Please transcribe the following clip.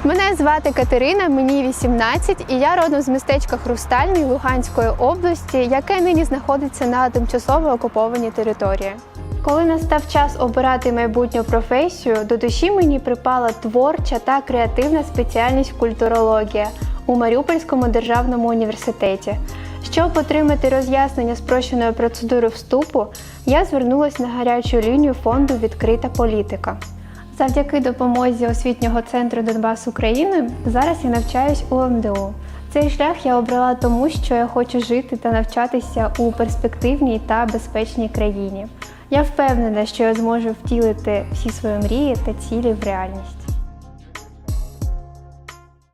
Мене звати Катерина, мені 18, і я родом з містечка Хрустальний Луганської області, яке нині знаходиться на тимчасово окупованій території. Коли настав час обирати майбутню професію, до душі мені припала творча та креативна спеціальність культурологія у Маріупольському державному університеті. Щоб отримати роз'яснення спрощеної процедури вступу, я звернулася на гарячу лінію фонду «Відкрита політика». Завдяки допомозі освітнього центру «Донбас України» зараз я навчаюсь у МДУ. Цей шлях я обрала тому, що я хочу жити та навчатися у перспективній та безпечній країні. Я впевнена, що я зможу втілити всі свої мрії та цілі в реальність.